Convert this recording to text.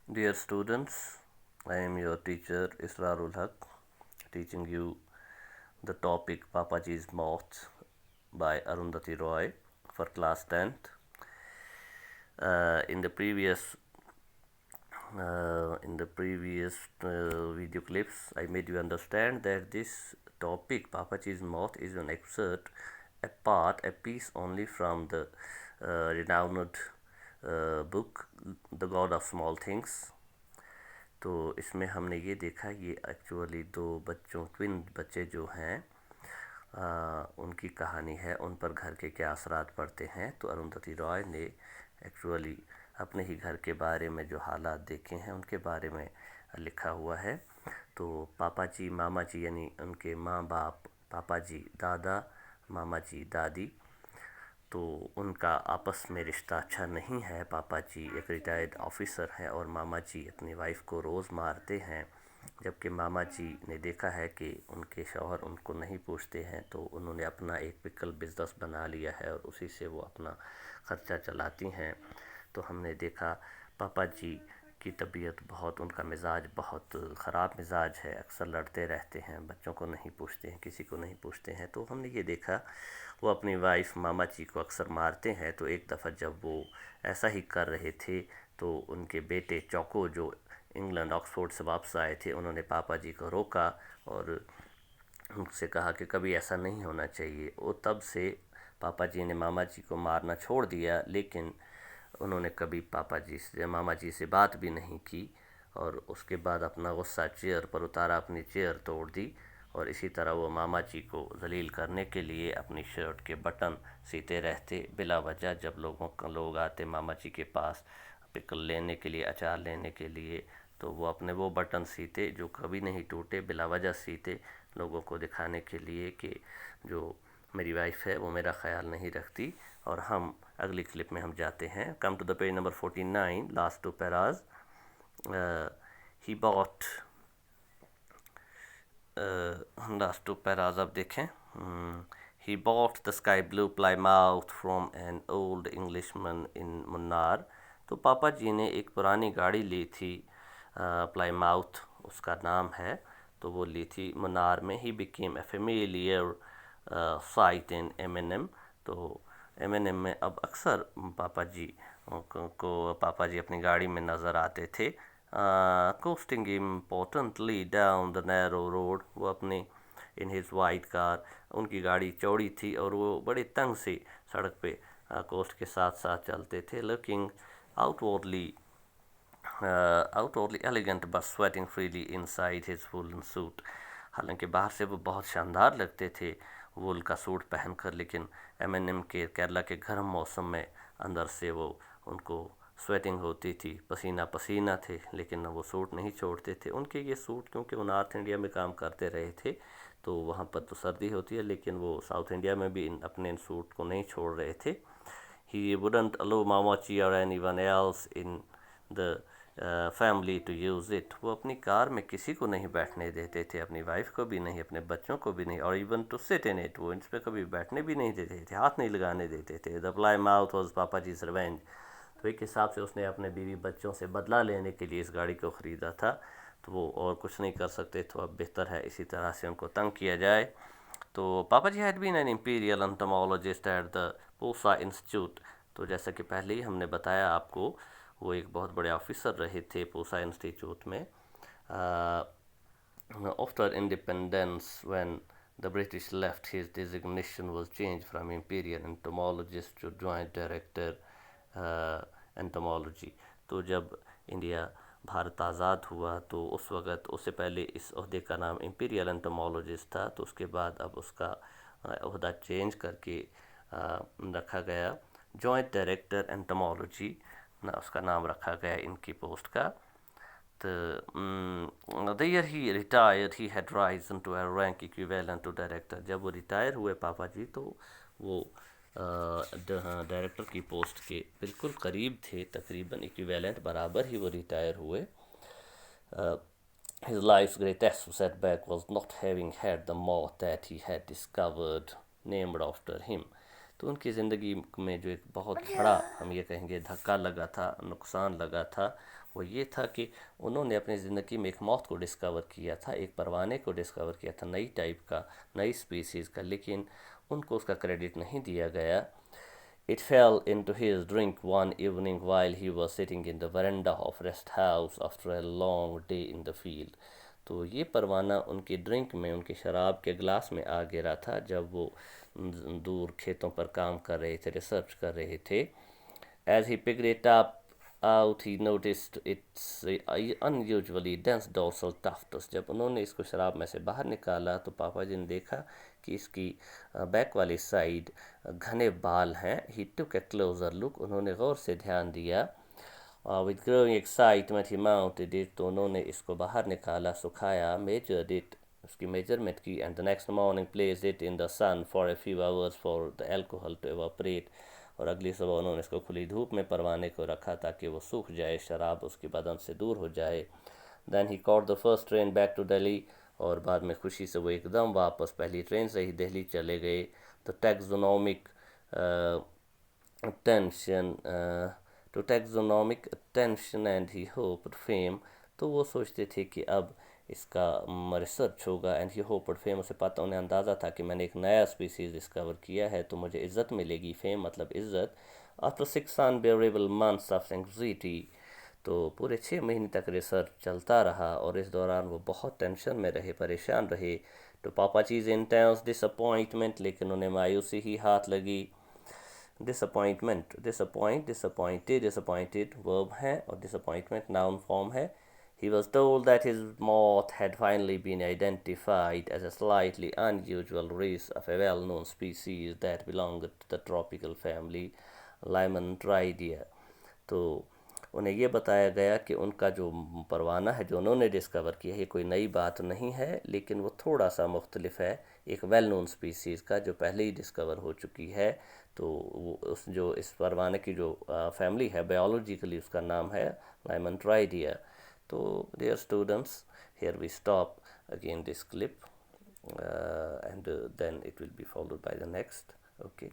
Dear students, I am your teacher Israrul Haq, teaching you the topic Papaji's Mouth by Arundhati Roy for class 10th. In the previous video clips, I made you understand that this topic Papaji's Mouth is an excerpt, a piece only from the renowned book The God of Small Things. تو اس میں ہم نے یہ دیکھا یہ actually twin بچے جو ہیں ان کی کہانی ہے، ان پر گھر کے کیا اثرات پڑتے ہیں. تو اروندھتی رائے نے ایکچولی اپنے ہی گھر کے بارے میں جو حالات دیکھے ہیں ان کے بارے میں لکھا ہوا ہے. تو پاپا جی ماما جی یعنی ان کے ماں باپ، پاپا جی دادا، ماما جی دادی، تو ان کا آپس میں رشتہ اچھا نہیں ہے. پاپا جی ایک ریٹائرڈ آفیسر ہیں اور ماما جی اپنی وائف کو روز مارتے ہیں. جبکہ ماما جی نے دیکھا ہے کہ ان کے شوہر ان کو نہیں پوچھتے ہیں تو انہوں نے اپنا ایک پکل بزنس بنا لیا ہے اور اسی سے وہ اپنا خرچہ چلاتی ہیں. تو ہم نے دیکھا پاپا جی کی طبیعت بہت، ان کا مزاج بہت خراب مزاج ہے، اکثر لڑتے رہتے ہیں، بچوں کو نہیں پوچھتے ہیں، کسی کو نہیں پوچھتے ہیں. تو ہم نے یہ دیکھا وہ اپنی وائف ماما جی کو اکثر مارتے ہیں. تو ایک دفعہ جب وہ ایسا ہی کر رہے تھے تو ان کے بیٹے چوکو جو انگلینڈ آکسفورڈ سے واپس آئے تھے، انہوں نے پاپا جی کو روکا اور ان سے کہا کہ کبھی ایسا نہیں ہونا چاہیے. اور تب سے پاپا جی نے ماما جی کو مارنا چھوڑ دیا، لیکن انہوں نے کبھی ماما جی سے بات بھی نہیں کی اور اس کے بعد اپنا غصہ چیئر پر اتارا، اپنی چیئر توڑ دی. اور اسی طرح وہ ماما جی کو ذلیل کرنے کے لیے اپنی شرٹ کے بٹن سیتے رہتے بلا وجہ. جب لوگ آتے ماما جی کے پاس پکل لینے کے لیے، اچار لینے کے لیے، تو وہ اپنے وہ بٹن سیتے جو کبھی نہیں ٹوٹے، بلا وجہ سیتے، لوگوں کو دکھانے کے لیے کہ جو میری وائف ہے وہ میرا خیال نہیں رکھتی. اور ہم اگلی کلپ میں ہم جاتے ہیں. Come to the page number 49، last two پیراز. He Bat last two پیراز آپ دیکھیں. ہی باٹ the sky blue ply mouth from an old English مین ان منار. تو پاپا جی نے ایک پرانی گاڑی لی تھی، پلائی ماؤتھ اس کا نام ہے، تو وہ لی تھی منار میں. He became a familiar sight in M N M. تو ایم این ایم میں اب اکثر پاپا جی اپنی گاڑی میں نظر آتے تھے. Coasting importantly down the narrow road. وہ اپنی ان ہز وائٹ کار، ان کی گاڑی چوڑی تھی اور وہ بڑے تنگ سی سڑک پہ کوسٹ کے ساتھ ساتھ چلتے تھے. Looking outwardly elegant but sweating freely inside his woolen suit. حالانکہ باہر سے وہ بہت شاندار لگتے تھے وول کا سوٹ پہن کر، لیکن ایم این ایم کے کیرلا کے گرم موسم میں اندر سے وہ ان کو سویٹنگ ہوتی تھی، پسینہ پسینہ تھے، لیکن وہ سوٹ نہیں چھوڑتے تھے. ان کے یہ سوٹ کیونکہ وہ نارتھ انڈیا میں کام کرتے رہے تھے تو وہاں پر تو سردی ہوتی ہے، لیکن وہ ساؤتھ انڈیا میں بھی اپنے ان سوٹ کو نہیں چھوڑ رہے تھے. He wouldn't allow Mama Chi or anyone else in the family to use it. وہ اپنی کار میں کسی کو نہیں بیٹھنے دیتے تھے، اپنی وائف کو بھی نہیں، اپنے بچوں کو بھی نہیں، اور even to sit in it. وہ اس پہ کبھی بیٹھنے بھی نہیں دیتے تھے، ہاتھ نہیں لگانے دیتے تھے. The Plymouth was Papa Ji's revenge. تو ایک حساب سے اس نے اپنے بیوی بچوں سے بدلہ لینے کے لیے اس گاڑی کو خریدا تھا. تو وہ اور کچھ نہیں کر سکتے، تو اب بہتر ہے اسی طرح سے ان کو تنگ کیا جائے. تو papa ji had been an imperial entomologist at the Pusa institute. تو جیسا کہ پہلے ہی ہم نے بتایا آپ کو، وہ ایک بہت بڑے آفیسر رہے تھے پوسا انسٹیٹیوٹ میں. After independence when the British left his designation was change from imperial entomologist to joint director entomology. تو جب انڈیا بھارت آزاد ہوا تو اس وقت، اس سے پہلے اس عہدے کا نام امپیریل انٹمالوجسٹ تھا، تو اس کے بعد اب اس کا عہدہ چینج کر کے رکھا گیا جوائنٹ ڈائریکٹر انٹمالوجی، اس کا نام رکھا گیا ان کی پوسٹ کا. تو the year he retired he had risen to a rank equivalent to director. جب وہ ریٹائر ہوئے پاپا جی تو وہ ڈائریکٹر کی پوسٹ کے بالکل قریب تھے، تقریباً ایکویلنٹ برابر ہی وہ ریٹائر ہوئے. His life's greatest setback was not having had the mouth that he had discovered named after him. تو ان کی زندگی میں جو ایک بہت بڑا، ہم یہ کہیں گے، دھکا لگا تھا، نقصان لگا تھا، وہ یہ تھا کہ انہوں نے اپنی زندگی میں ایک موت کو ڈسکور کیا تھا، ایک پروانے کو ڈسکور کیا تھا، نئی ٹائپ کا، نئی اسپیسیز کا، لیکن ان کو اس کا کریڈٹ نہیں دیا گیا. It fell into his drink one evening while he was sitting in the veranda of rest house after a long day in the field. تو یہ پروانہ ان کی ڈرنک میں، ان کی شراب کے گلاس میں آ گرا تھا جب وہ دور کھیتوں پر کام کر رہے تھے، ریسرچ کر رہے تھے. As he picked it up out, he noticed its unusually dense dorsal tufts. جب انہوں نے اس کو شراب میں سے باہر نکالا تو پاپا جی نے دیکھا کہ اس کی بیک والی سائڈ گھنے بال ہیں. He took a closer look. انہوں نے غور سے دھیان دیا. With growing excitement he mounted it. تو انہوں نے اس کو باہر نکالا، سکھایا، measured it، اس کی میجرمنٹ کی. And the next morning placed it in the sun for a few hours for the alcohol to evaporate. اور اگلی صبح انہوں نے اس کو کھلی دھوپ میں پروانے کو رکھا تاکہ وہ سوکھ جائے، شراب اس کی بدن سے دور ہو جائے. Then he caught the first train back to Delhi. اور بعد میں خوشی سے وہ ایک دم واپس پہلی ٹرین سے ہی دہلی چلے گئے. تو taxonomic attention and he hoped fame. تو وہ سوچتے تھے کہ اب اس کا ریسرچ ہوگا. اینڈ ہی ہوپڈ فیم، اسے پتہ، انہیں اندازہ تھا کہ میں نے ایک نیا اسپیسیز ڈسکور کیا ہے تو مجھے عزت ملے گی. فیم مطلب عزت. After 6 unbearable months of anxiety. تو پورے 6 مہینے تک ریسرچ چلتا رہا اور اس دوران وہ بہت ٹینشن میں رہے، پریشان رہے. تو پاپا چیز انٹینس ڈساپوائنٹمنٹ، لیکن انہیں مایوسی ہی ہاتھ لگی. disappointed verb ہے اور disappointment noun form ہے. He was told that his moth had finally been identified as a slightly unusual race of a well-known species that belonged to the tropical family Limontaridae. تو انہیں یہ بتایا گیا کہ ان کا جو پروانہ ہے جو انہوں نے ڈسکور کیا ہے، یہ کوئی نئی بات نہیں ہے، لیکن وہ تھوڑا سا مختلف ہے ایک ویل نون سپیسیز کا جو پہلے ہی ڈسکور ہو چکی ہے. تو وہ اس پروانے کی جو فیملی ہے، بایولوجیکلی اس کا نام ہے لائمنٹرائیڈیا. تو dear students, here we stop again this clip and then it will be followed by the next. Okay.